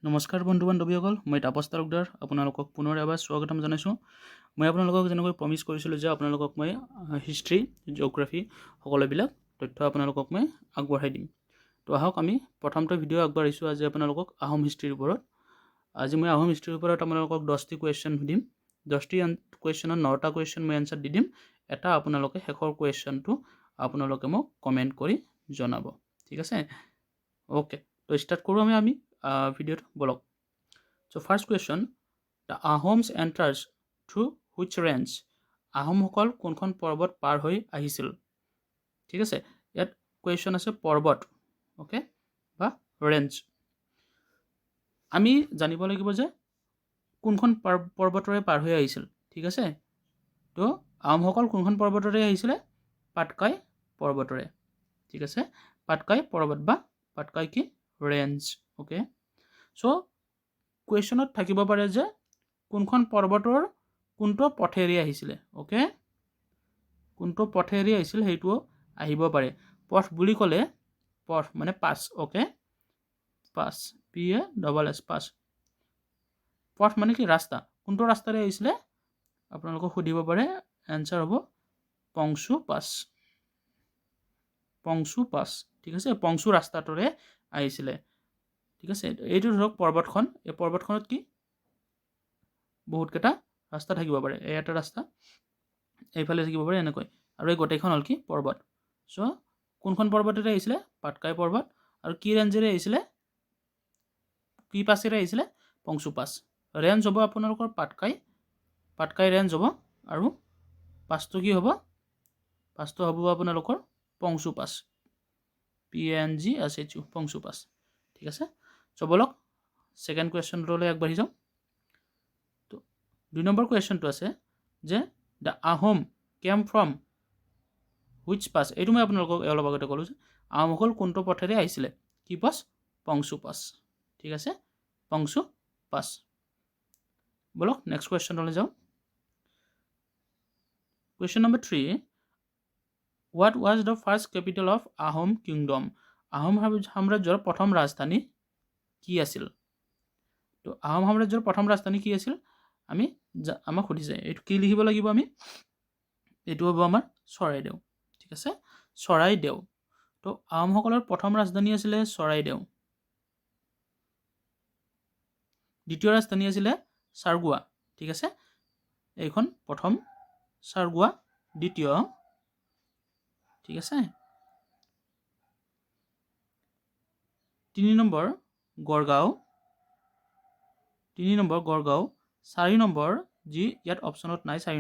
নমস্কাৰ বন্ধু বান্ধৱীসকল, মই তাপাস তালুকদাৰ আপোনালোকক পুনৰ এবাৰ স্বাগতম জনাইছোঁ। মই আপোনালোকক যেনেকৈ প্ৰমিছ কৰিছিলোঁ যে আপোনালোকক মই হিষ্ট্ৰী, জিঅ'গ্ৰাফী সকলোবিলাক তথ্য আপোনালোকক মই আগবঢ়াই দিম। তো আহক আমি প্ৰথমটো ভিডিঅ' আগবঢ়াইছোঁ আজি আপোনালোকক আহোম হিষ্ট্ৰীৰ ওপৰত। আজি মই আহোম হিষ্ট্ৰীৰ ওপৰত আপোনালোকক 10টি কুৱেশ্যন সুধিম। 10টি কুৱেশ্যনত 9টা কুৱেশ্যন মই এনচাৰ দি দিম। এটা আপোনালোকে শেষৰ কুৱেশ্যনটো আপোনালোকে মোক কমেণ্ট কৰি জনাব, ঠিক আছে? ওকে, তো ষ্টাৰ্ট কৰোঁ আমি ভিডিঅ'টো বলক। So first question, the Ahoms enters through which range? আহোমসকল কোনখন পৰ্বত পাৰ হৈ আহিছিল? ঠিক আছে, ইয়াত কুৱেশ্যন আছে পৰ্বত, অ'কে, বা ৰেঞ্জ। আমি জানিব লাগিব যে কোনখন পৰ্বতৰে পাৰ হৈ আহিছিল, ঠিক আছে? তো আহোমসকল কোনখন পৰ্বতৰে আহিছিলে? পাটকাই পৰ্বতৰে, ঠিক আছে? পাটকাই পৰ্বত বা পাটকাই কি ৰেঞ্জ, অ'কে। চ' কুৱেশ্যনত থাকিব পাৰে যে কোনখন পৰ্বতৰ কোনটো পথেৰে আহিছিলে, অ'কে? কোনটো পথেৰে আহিছিল সেইটোও আহিব পাৰে। পথ বুলি ক'লে পথ মানে পাছ, অ'কে? পাছ, PASS, পাছ। পথ মানে কি ৰাস্তা, কোনটো ৰাস্তাৰে আহিছিলে আপোনালোকক সুধিব পাৰে। এনচাৰ হ'ব পংচু পাছ, পংচু পাছ, ঠিক আছে? পংচু ৰাস্তাটোৰে আহিছিলে, ঠিক আছে? এইটো ধৰক পৰ্বতখন, এই পৰ্বতখনত কি বহুতকেইটা ৰাস্তা থাকিব পাৰে। এই এটা ৰাস্তা এইফালে থাকিব পাৰে এনেকৈ, আৰু এই গোটেইখন হ'ল কি পৰ্বত। চ' কোনখন পৰ্বতেৰে আহিছিলে? পাটকাই পৰ্বত। আৰু কি ৰেঞ্জেৰে আহিছিলে? কি পাছেৰে আহিছিলে? পংচু পাছ। ৰেঞ্জ হ'ব আপোনালোকৰ পাটকাই ৰেঞ্জ হ'ব, আৰু পাছটো কি হ'ব? পাছটো হ'ব আপোনালোকৰ পংচু পাছ, PANGSHU, পংচু পাছ, ঠিক আছে? চ' বলক ছেকেণ্ড কুৱেশ্যনটোলৈ আগবাঢ়ি যাওঁ। তো 2 নম্বৰ কুৱেশ্যনটো আছে যে the Ahom came from which পাছ। এইটো মই আপোনালোকক অলপ আগতে ক'লোঁ যে আহোমসকল কোনটো পথেৰে আহিছিলে? কি পাছ? পংচু পাছ, ঠিক আছে? পংচু পাছ। বলক নেক্সট কুৱেশ্যনলৈ যাওঁ। Question number 3, what was the first capital of Ahom kingdom? Ahom সাম্ৰাজ্যৰ প্ৰথম ৰাজধানী কি আছিল? তো আহোম সাম্ৰাজ্যৰ প্ৰথম ৰাজধানী কি আছিল? আমাক সুধিছে, এইটো কি লিখিব লাগিব আমি? এইটো হ'ব আমাৰ চৰাইদেউ, ঠিক আছে? চৰাইদেউ। তো আহোমসকলৰ প্ৰথম ৰাজধানী আছিলে চৰাইদেউ। দ্বিতীয় ৰাজধানী আছিলে চাৰগুৱা, ঠিক আছে? এইখন প্ৰথম চাৰগুৱা, দ্বিতীয়, ঠিক আছে? 3 নম্বৰ গড়গাঁও, 4 নম্বৰ যি ইয়াত অপশ্যনত নাই, 4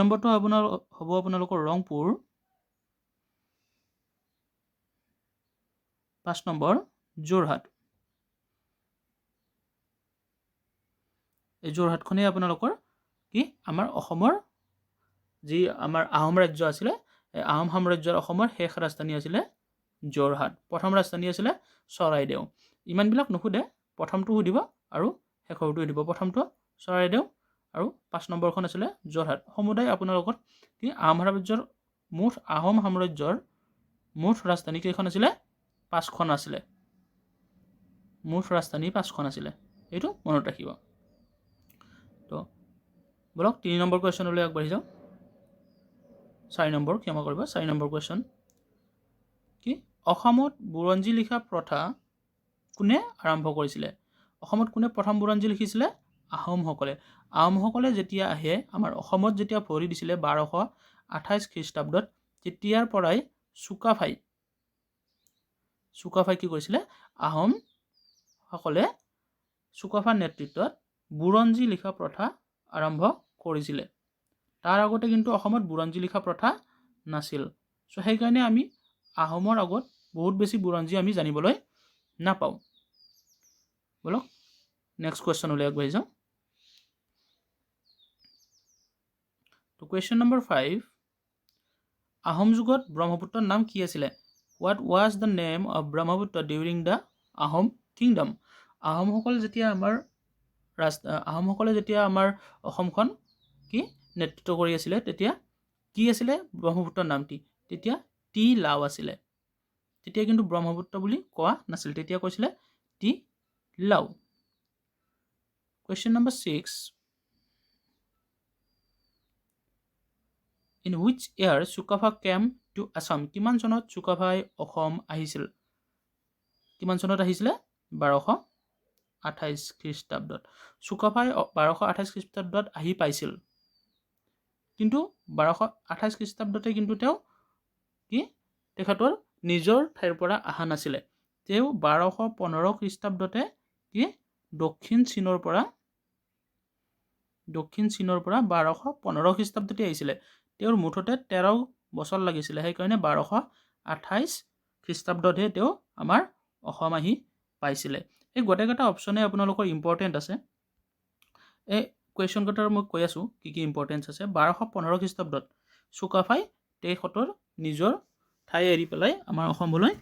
নম্বৰটো হ'ব আপোনালোকৰ ৰংপুৰ, 5 নম্বৰ যোৰহাট। এই যোৰহাটখনেই আপোনালোকৰ কি আমাৰ অসমৰ যি আমাৰ আহোম ৰাজ্য আছিলে, এই আহোম সাম্ৰাজ্যৰ অসমৰ শেষ ৰাজধানী আছিলে যোৰহাট। প্ৰথম ৰাজধানী আছিলে চৰাইদেউ। ইমানবিলাক নুসুধে, প্ৰথমটো সুধিব আৰু শেষৰটো সুধিব। প্ৰথমটো চৰাইদেউ আৰু 5 নম্বৰখন আছিলে যোৰহাট। সমুদায় আপোনালোকৰ কি আহোম সাম্ৰাজ্যৰ মুঠ ৰাজধানী কেইখন আছিলে? 5খন আছিলে। মুঠ ৰাজধানী 5খন আছিলে, এইটো মনত ৰাখিব। তো বলক 3 নম্বৰ কুৱেশ্যনলৈ আগবাঢ়ি যাওঁ। 4 নম্বৰ কুৱেশ্যন কি? অসমত বুৰঞ্জী লিখা প্ৰথা কোনে আৰম্ভ কৰিছিলে? অসমত কোনে প্ৰথম বুৰঞ্জী লিখিছিলে? আহোমসকলে। আহোমসকলে যেতিয়া আহে আমাৰ অসমত, যেতিয়া ভৰি দিছিলে 1228 খ্ৰীষ্টাব্দত, তেতিয়াৰ পৰাই চুকাফাই কি কৰিছিলে? আহোমসকলে চুকাফাৰ নেতৃত্বত বুৰঞ্জী লিখা প্ৰথা আৰম্ভ কৰিছিলে। তাৰ আগতে কিন্তু অসমত বুৰঞ্জী লিখা প্ৰথা নাছিল। চ' সেইকাৰণে আমি আহোমৰ আগত বহুত বেছি বুৰঞ্জী আমি জানিবলৈ নাপাওঁ। বলক নেক্সট কুৱেশ্যনলৈ আগবাঢ়ি যাওঁ। তো কুৱেশ্যন নম্বৰ 5, আহোম যুগত ব্ৰহ্মপুত্ৰৰ নাম কি আছিলে? What was the name of Brahmaputra during the Ahom kingdom? আহোমসকলে যেতিয়া আমাৰ অসমখন কি নেতৃত্ব কৰি আছিলে, তেতিয়া কি আছিলে ব্ৰহ্মপুত্ৰৰ নামটি? তেতিয়া টি লাও আছিলে। তেতিয়া কিন্তু ব্ৰহ্মপুত্ৰ বুলি কোৱা নাছিল, তেতিয়া কৈছিলে টি লাও। Question number 6. In which year Chukapha came to Assam? কিমান চনত চুকাফাই অসম আহিছিল? কিমান চনত আহিছিলে? 1228 খ্ৰীষ্টাব্দত। চুকাফাই 1228 খ্ৰীষ্টাব্দত আহি পাইছিল। কিন্তু 1228 খ্ৰীষ্টাব্দতে কিন্তু তেওঁ কি তেখেতৰ নিজৰ ঠাইৰ পৰা অহা নাছিলে। তেওঁ 1215 খ্ৰীষ্টাব্দতে কি দক্ষিণ চীনৰ পৰা 1215 খ্ৰীষ্টাব্দতে আহিছিলে। তেওঁৰ মুঠতে 13 বছৰ লাগিছিলে। সেইকাৰণে 1228 খ্ৰীষ্টাব্দতহে তেওঁ আমাৰ অসম আহি পাইছিলে। এই গোটেইকেইটা অপশ্যনে আপোনালোকৰ ইম্পৰ্টেণ্ট আছে। এই কুৱেশ্যন কেইটাৰ মই কৈ আছোঁ কি কি ইম্পৰ্টেঞ্চ আছে। 1215 খ্ৰীষ্টাব্দত চুকাফাই তেখেতৰ নিজৰ ঠাই এৰি পেলাই আমাৰ অসমলৈ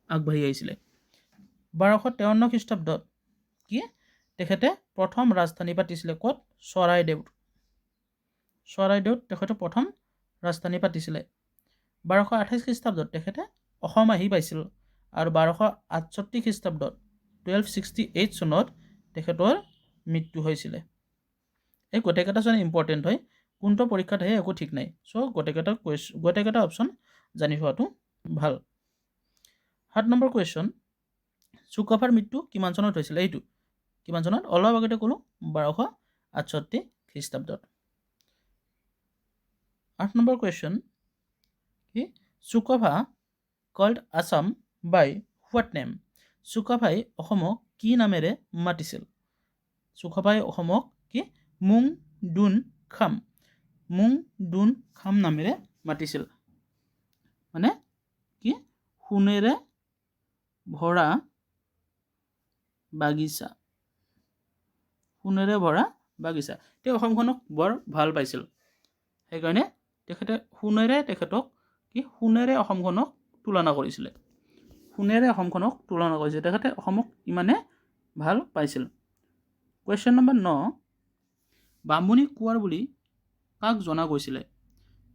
আগবাঢ়ি আহিছিলে। 1253 খ্ৰীষ্টাব্দত কি তেখেতে প্ৰথম ৰাজধানী পাতিছিলে ক'ত? চৰাইদেউত তেখেতে প্ৰথম ৰাজধানী পাতিছিলে। 1228 খ্ৰীষ্টাব্দত তেখেতে অসম আহি পাইছিল আৰু 1268 খ্ৰীষ্টাব্দত 1268 চনত তেখেতৰ মৃত্যু হৈছিলে। এই গোটেইকেইটা চোন ইম্পৰ্টেণ্ট হয়। কোনটো পৰীক্ষাত আহে একো ঠিক নাই। চ' গোটেইকেইটা অপশ্যন জানি থোৱাটো ভাল। 7 নম্বৰ কুৱেশ্যন, চুকাফাৰ মৃত্যু কিমান চনত হৈছিলে? এইটো কিমান চনত? অলপ আগতে ক'লোঁ 1268 খ্ৰীষ্টাব্দত। 8 নম্বৰ কুৱেশ্যন, কি Sukaphaa called Assam by what name? চুকাফাই অসমক কি নামেৰে মাতিছিল? চুকাফাই অসমক কি মুং দুন খাম নামেৰে মাতিছিল। মানে কি সোণেৰে ভৰা বাগিচা। তেওঁ অসমখনক বৰ ভাল পাইছিল। সেইকাৰণে তেখেতে সোণেৰে অসমখনক তুলনা কৰিছিলে। তেখেতে অসমক ইমানে ভাল পাইছিল। কুৱেশ্যন নম্বৰ 9, বামুণী কোঁৱৰ বুলি কাক জনা গৈছিলে?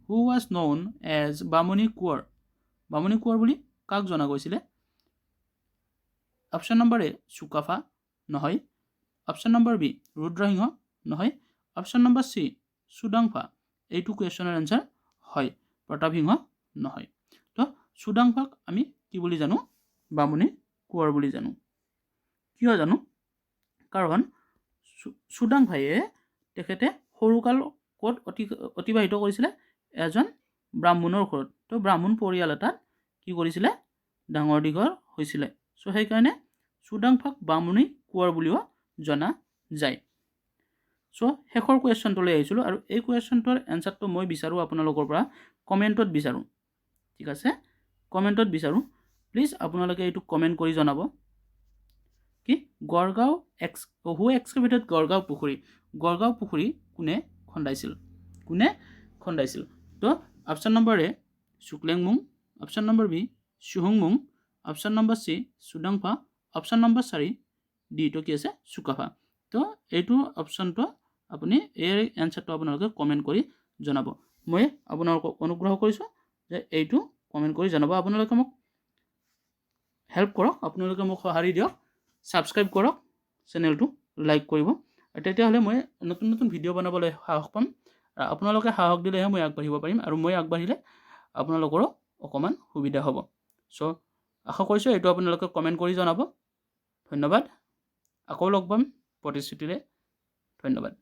হু ৱাজ ন'ন এজ বামুণী কোঁৱৰ? বামুণী কোঁৱৰ বুলি কাক জনা গৈছিলে? অপশ্যন নম্বৰ এ চুকাফা নহয়, অপশ্যন নম্বৰ বি ৰুদ্ৰসিংহ নহয়, অপশ্যন নম্বৰ চি চুডাংফা। এইটো কুৱেশ্যনৰ এনচাৰ হয় প্ৰতাপসিংহ নহয়। তো চুডাংফাক আমি কি বুলি জানো? বামুণী কোঁৱৰ বুলি জানো। কিয় জানো? কাৰণ চুডাংফায়ে তেখেতে সৰুকাল ক'ত অতিবাহিত কৰিছিলে? এজন ব্ৰাহ্মণৰ ঘৰত। তো ব্ৰাহ্মণ পৰিয়াল এটাত কি কৰিছিলে? ডাঙৰ দীঘল হৈছিলে। চ' সেইকাৰণে চুডাংফাক বামুণী কোঁৱৰ বুলিও জনা যায়। চ' শেষৰ কুৱেশ্যনটোলৈ আহিছিলোঁ আৰু এই কুৱেশ্যনটোৰ এনচাৰটো মই বিচাৰোঁ আপোনালোকৰ পৰা কমেণ্টত বিচাৰোঁ। ঠিক আছে, কমেণ্টত বিচাৰোঁ। প্লিজ আপোনালোকে এইটো কমেণ্ট কৰি জনাব। কি হু এক্সকেভেটেড গড়গাঁও পুখুৰী? গড়গাঁও পুখুৰী কোনে খন্দাইছিল? তো option number A Suklenmung, option number B চুহুংমুং, option number C Sudangpha, option number 4 ditto কি আছে? চুকাফা। তো এইটো অপশ্যনটো আপুনি এই এনচাৰটো আপোনালোকে কমেণ্ট কৰি জনাব। মই আপোনালোকক অনুগ্ৰহ কৰিছোঁ যে এইটো কমেণ্ট কৰি জনাব। আপোনালোকে মোক হেল্প কৰক, আপোনালোকে মোক সঁহাৰি দিয়ক, ছাবস্ক্ৰাইব কৰক, চেনেলটো লাইক কৰিব। তেতিয়াহ'লে মই নতুন নতুন ভিডিঅ' বনাবলৈ সাহস পাম। আপোনালোকে সাহস দিলেহে মই আগবাঢ়িব পাৰিম আৰু মই আগবাঢ়িলে আপোনালোকৰো অকণমান সুবিধা হ'ব। চ' আশা কৰিছোঁ এইটো আপোনালোকে কমেণ্ট কৰি জনাব। ধন্যবাদ। আকৌ লগ পাম প্ৰতিশ্ৰুতিৰে। ধন্যবাদ।